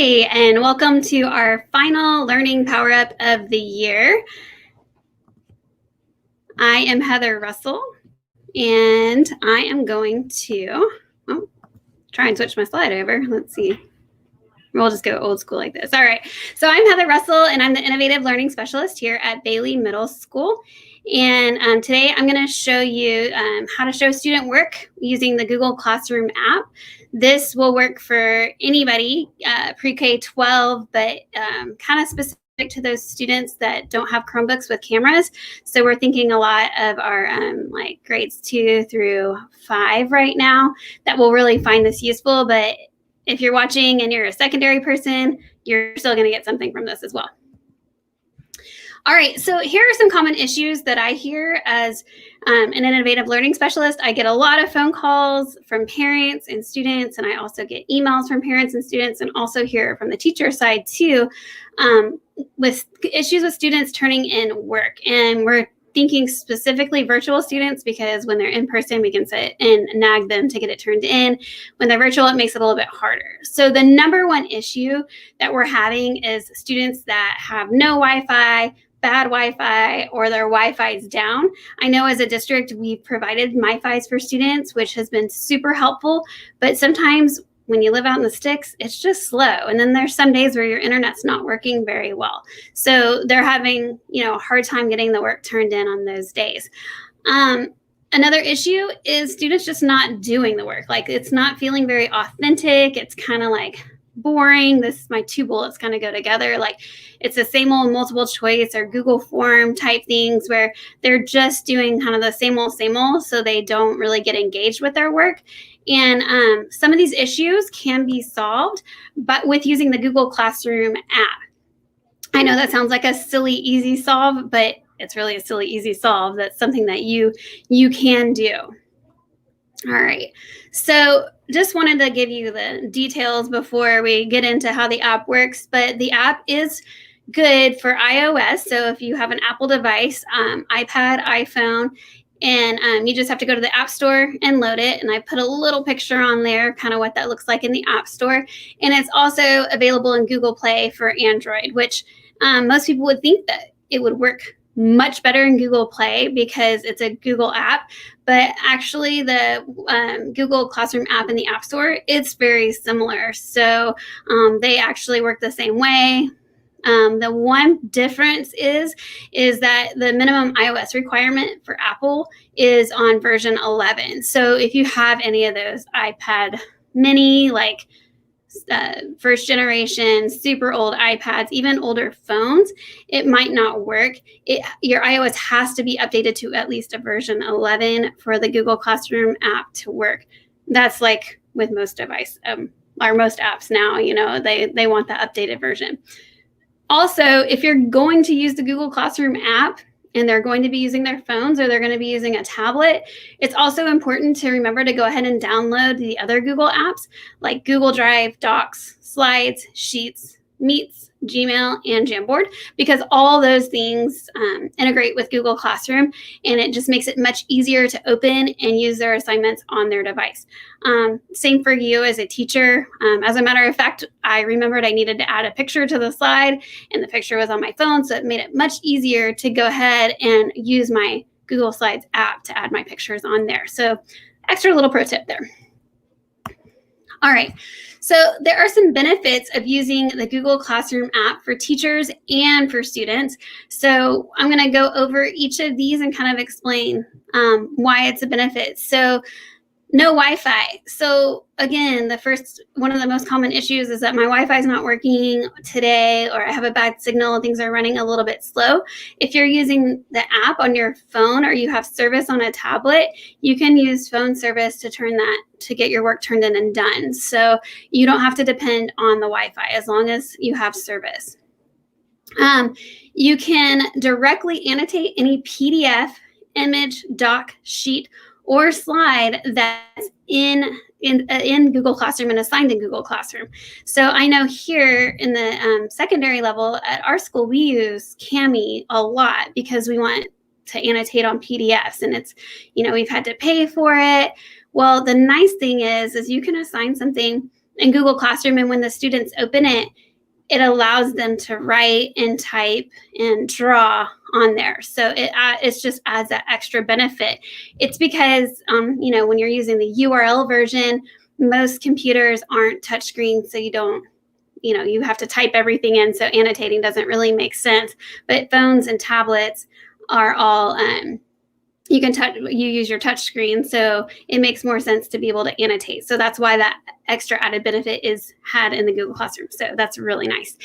Hey, and welcome to our final Learning Power Up of the year. I am Heather Russell, and I am going to try and switch my slide over. Let's see. We'll just go old school like this. All right. So I'm Heather Russell, and I'm the Innovative Learning Specialist here at Bailey Middle School. And today I'm going to show you how to show student work using the Google Classroom app. This will work for anybody, pre-K 12, but kind of specific to those students that don't have Chromebooks with cameras. So we're thinking a lot of our like grades 2 through 5 right now that will really find this useful. But if you're watching and you're a secondary person, you're still going to get something from this as well. All right, so here are some common issues that I hear as an innovative learning specialist. I get a lot of phone calls from parents and students, and I also get emails from parents and students, and also hear from the teacher side too, with issues with students turning in work. And we're thinking specifically virtual students, because when they're in person, we can sit and nag them to get it turned in. When they're virtual, it makes it a little bit harder. So the number one issue that we're having is students that have no Wi-Fi, bad Wi-Fi, or their Wi-Fi is down. I know as a district, we've provided MiFis for students, which has been super helpful, but sometimes when you live out in the sticks, it's just slow. And then there's some days where your internet's not working very well. So they're having, a hard time getting the work turned in on those days. Another issue is students just not doing the work. Like, it's not feeling very authentic. It's kind of like boring. My 2 bullets kind of go together. Like, it's the same old multiple choice or Google form type things where they're just doing kind of the same old, so they don't really get engaged with their work. And some of these issues can be solved, but with using the Google Classroom app. I know that sounds like a silly, easy solve, but it's really a silly, easy solve. That's something that you can do. All right. So just wanted to give you the details before we get into how the app works, but the app is good for iOS. So if you have an Apple device, iPad, iPhone, and you just have to go to the App Store and load it. And I put a little picture on there, kind of what that looks like in the App Store. And it's also available in Google Play for Android, which most people would think that it would work much better in Google Play because it's a Google app. But actually, the Google Classroom app in the App Store, it's very similar. So they actually work the same way. The one difference is that the minimum iOS requirement for Apple is on version 11. So if you have any of those iPad mini, like first generation, super old iPads, even older phones, it might not work. Your iOS has to be updated to at least a version 11 for the Google Classroom app to work. That's like with most devices, or most apps now, they want the updated version. Also, if you're going to use the Google Classroom app and they're going to be using their phones or they're going to be using a tablet, it's also important to remember to go ahead and download the other Google apps like Google Drive, Docs, Slides, Sheets, Meets, Gmail, and Jamboard, because all those things integrate with Google Classroom, and it just makes it much easier to open and use their assignments on their device. Same for you as a teacher. As a matter of fact, I remembered I needed to add a picture to the slide, and the picture was on my phone, so it made it much easier to go ahead and use my Google Slides app to add my pictures on there. So extra little pro tip there. All right, so there are some benefits of using the Google Classroom app for teachers and for students. So I'm going to go over each of these and kind of explain why it's a benefit. So no Wi-Fi. So again, one of the most common issues is that my Wi-Fi is not working today, or I have a bad signal, things are running a little bit slow. If you're using the app on your phone or you have service on a tablet, you can use phone service to get your work turned in and done. So you don't have to depend on the Wi-Fi as long as you have service. You can directly annotate any PDF, image, doc, sheet, or slide that's in Google Classroom and assigned in Google Classroom. So I know here in the secondary level at our school, we use Cami a lot because we want to annotate on PDFs, and it's, we've had to pay for it. Well, the nice thing is you can assign something in Google Classroom, and when the students open it, it allows them to write and type and draw on there. So it just adds that extra benefit. It's because, when you're using the URL version, most computers aren't touchscreen, so you have to type everything in. So annotating doesn't really make sense. But phones and tablets are all, you use your touch screen, so it makes more sense to be able to annotate. So that's why that extra added benefit is had in the Google Classroom. So that's really nice.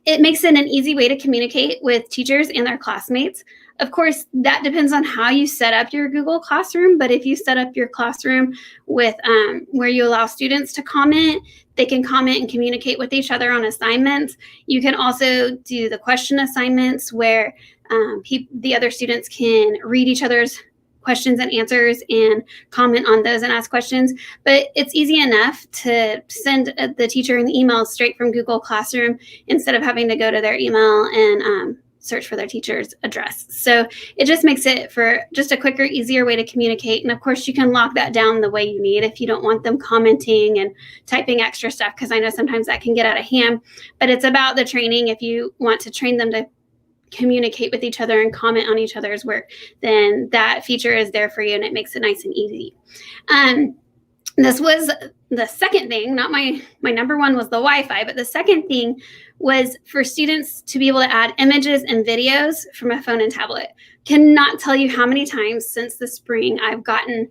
It makes it an easy way to communicate with teachers and their classmates. Of course, that depends on how you set up your Google Classroom, but if you set up your classroom with where you allow students to comment, they can comment and communicate with each other on assignments. You can also do the question assignments where the other students can read each other's questions and answers and comment on those and ask questions. But it's easy enough to send the teacher an email straight from Google Classroom instead of having to go to their email and search for their teacher's address. So it just makes it for just a quicker, easier way to communicate. And of course, you can lock that down the way you need if you don't want them commenting and typing extra stuff, because I know sometimes that can get out of hand. But it's about the training. If you want to train them to communicate with each other and comment on each other's work, then that feature is there for you, and it makes it nice and easy. This was the second thing. Not my number one was the Wi-Fi, but the second thing was for students to be able to add images and videos from a phone and tablet. Cannot tell you how many times since the spring I've gotten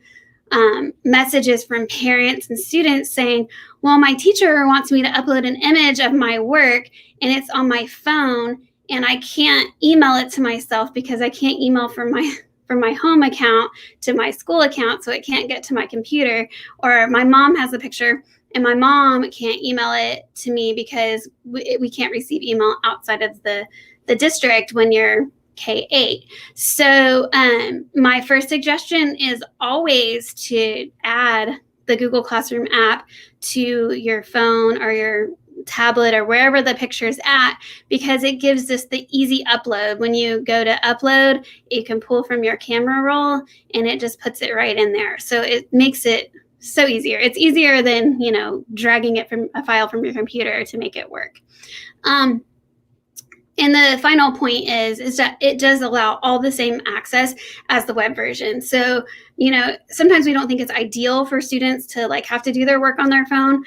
messages from parents and students saying, well, my teacher wants me to upload an image of my work and it's on my phone, and I can't email it to myself because I can't email from my home account to my school account, so it can't get to my computer. Or my mom has a picture and my mom can't email it to me because we can't receive email outside of the district when you're K-8. So my first suggestion is always to add the Google Classroom app to your phone or your tablet or wherever the picture's at, because it gives us the easy upload. When you go to upload, you can pull from your camera roll and it just puts it right in there. So it makes it so easier. It's easier than, dragging it from a file from your computer to make it work. And the final point is that it does allow all the same access as the web version. So, sometimes we don't think it's ideal for students to have to do their work on their phone,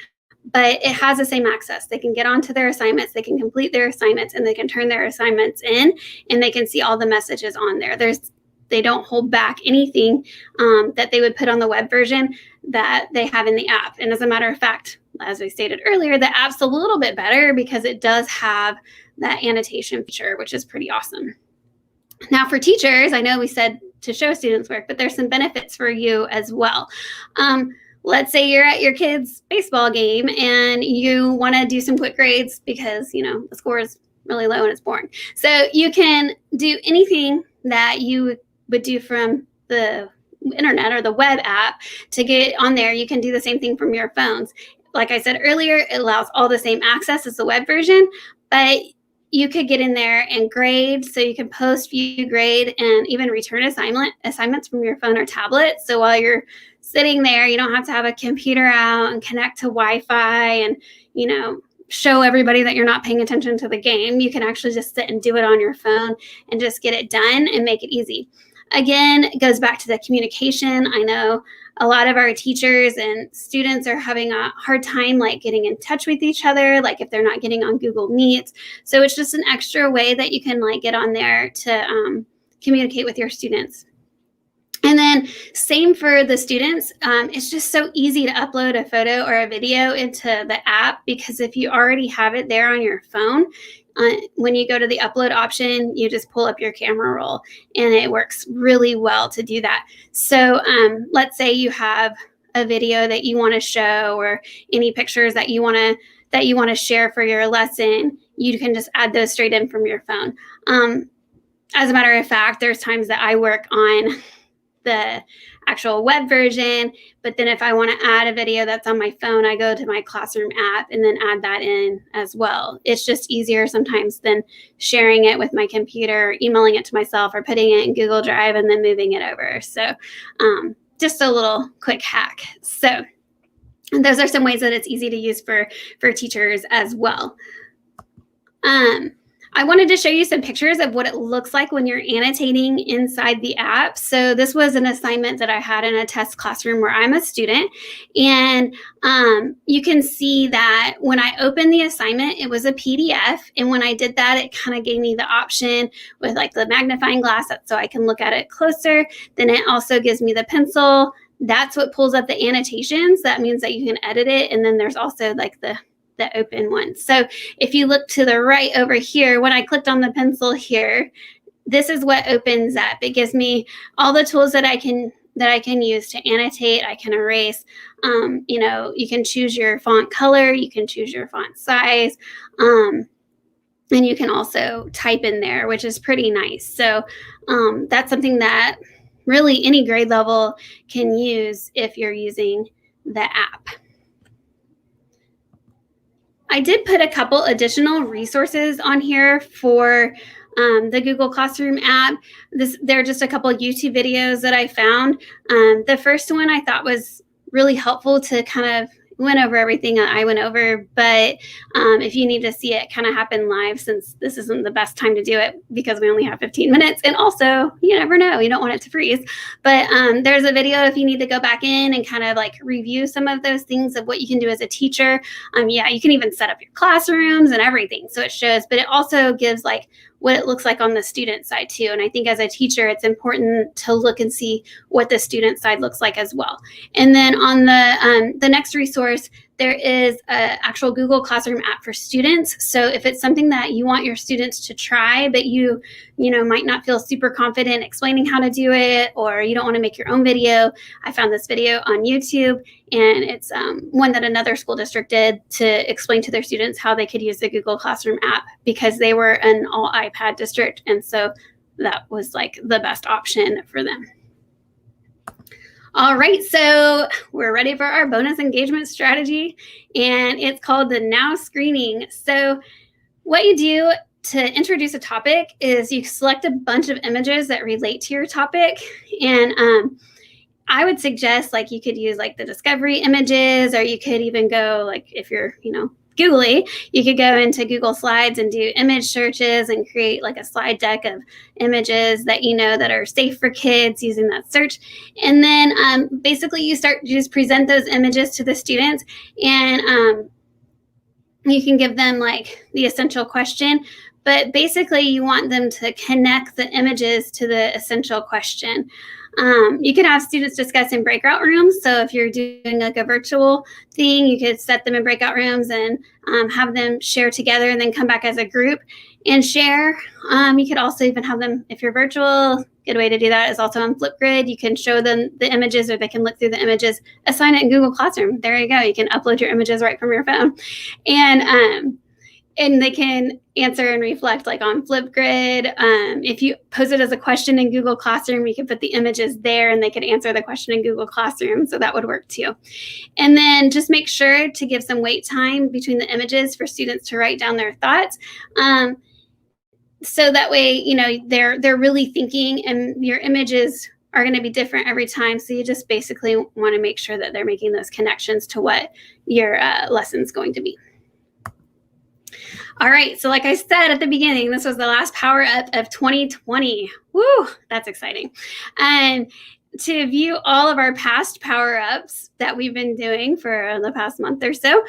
but it has the same access. They can get onto their assignments, they can complete their assignments, and they can turn their assignments in, and they can see all the messages on there. They don't hold back anything that they would put on the web version that they have in the app. And as a matter of fact, as we stated earlier, the app's a little bit better because it does have that annotation feature, which is pretty awesome. Now for teachers, I know we said to show students work, but there's some benefits for you as well. Let's say you're at your kid's baseball game and you want to do some quick grades because, the score is really low and it's boring. So you can do anything that you would do from the internet or the web app to get on there. You can do the same thing from your phones. Like I said earlier, it allows all the same access as the web version, but you could get in there and grade. So you can post, view, grade, and even return assignments from your phone or tablet. So while you're sitting there, you don't have to have a computer out and connect to Wi-Fi and, show everybody that you're not paying attention to the game. You can actually just sit and do it on your phone and just get it done and make it easy. Again, it goes back to the communication. I know a lot of our teachers and students are having a hard time getting in touch with each other, if they're not getting on Google Meets. So it's just an extra way that you can get on there to communicate with your students. And then same for the students. It's just so easy to upload a photo or a video into the app, because if you already have it there on your phone, when you go to the upload option, you just pull up your camera roll and it works really well to do that. So let's say you have a video that you want to show or any pictures that you want to share for your lesson, you can just add those straight in from your phone. As a matter of fact, there's times that I work on the actual web version, but then if I want to add a video that's on my phone, I go to my classroom app and then add that in as well. It's just easier sometimes than sharing it with my computer, emailing it to myself, or putting it in Google Drive and then moving it over. So just a little quick hack. So And those are some ways that it's easy to use for teachers as well. I wanted to show you some pictures of what it looks like when you're annotating inside the app. So this was an assignment that I had in a test classroom where I'm a student. And you can see that when I opened the assignment, it was a PDF. And when I did that, it kind of gave me the option with like the magnifying glass so I can look at it closer. Then it also gives me the pencil. That's what pulls up the annotations. That means that you can edit it. And then there's also like the open one. So if you look to the right over here, when I clicked on the pencil here, this is what opens up. It gives me all the tools that I can use to annotate. I can erase. You can choose your font color. You can choose your font size. And you can also type in there, which is pretty nice. So that's something that really any grade level can use if you're using the app. I did put a couple additional resources on here for the Google Classroom app. There are just a couple YouTube videos that I found. The first one I thought was really helpful to kind of went over everything that I went over, but if you need to see it kind of happen live, since this isn't the best time to do it because we only have 15 minutes, and also you never know, you don't want it to freeze. But there's a video if you need to go back in and kind of like review some of those things of what you can do as a teacher. You can even set up your classrooms and everything, so it shows, but it also gives like what it looks like on the student side too. And I think as a teacher, it's important to look and see what the student side looks like as well. And then on the next resource, there is an actual Google Classroom app for students. So if it's something that you want your students to try, but you might not feel super confident explaining how to do it, or you don't want to make your own video, I found this video on YouTube, and it's one that another school district did to explain to their students how they could use the Google Classroom app, because they were an all iPad district. And so that was like the best option for them. All right, so we're ready for our bonus engagement strategy, and it's called the Now Screening. So what you do to introduce a topic is you select a bunch of images that relate to your topic, and I would suggest like you could use like the discovery images, or you could even go like, if you're googly, you could go into Google Slides and do image searches and create like a slide deck of images that that are safe for kids using that search. And then basically you just present those images to the students, and you can give them like the essential question, but basically you want them to connect the images to the essential question. You can have students discuss in breakout rooms. So if you're doing like a virtual thing, you could set them in breakout rooms and have them share together and then come back as a group and share. You could also even have them, if you're virtual, good way to do that is also on Flipgrid. You can show them the images, or they can look through the images, assign it in Google Classroom. There you go. You can upload your images right from your phone. And they can answer and reflect like on Flipgrid. If you pose it as a question in Google Classroom, you can put the images there and they could answer the question in Google Classroom. So that would work too. And then just make sure to give some wait time between the images for students to write down their thoughts. So that way, they're really thinking, and your images are going to be different every time. So you just basically want to make sure that they're making those connections to what your lesson's going to be. All right, so like I said at the beginning, this was the last Power Up of 2020. Woo, that's exciting. And to view all of our past Power Ups that we've been doing for the past month or so,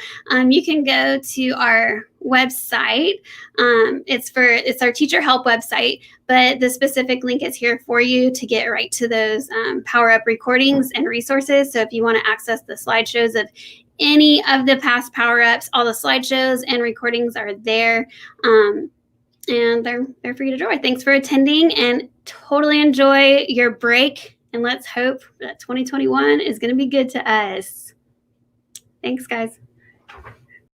you can go to our website. It's our teacher help website, but the specific link is here for you to get right to those Power Up recordings and resources. So if you want to access the slideshows of any of the past power-ups, all the slideshows and recordings are there, and they're for you to enjoy. Thanks for attending, and totally enjoy your break, and let's hope that 2021 is going to be good to us. Thanks, guys.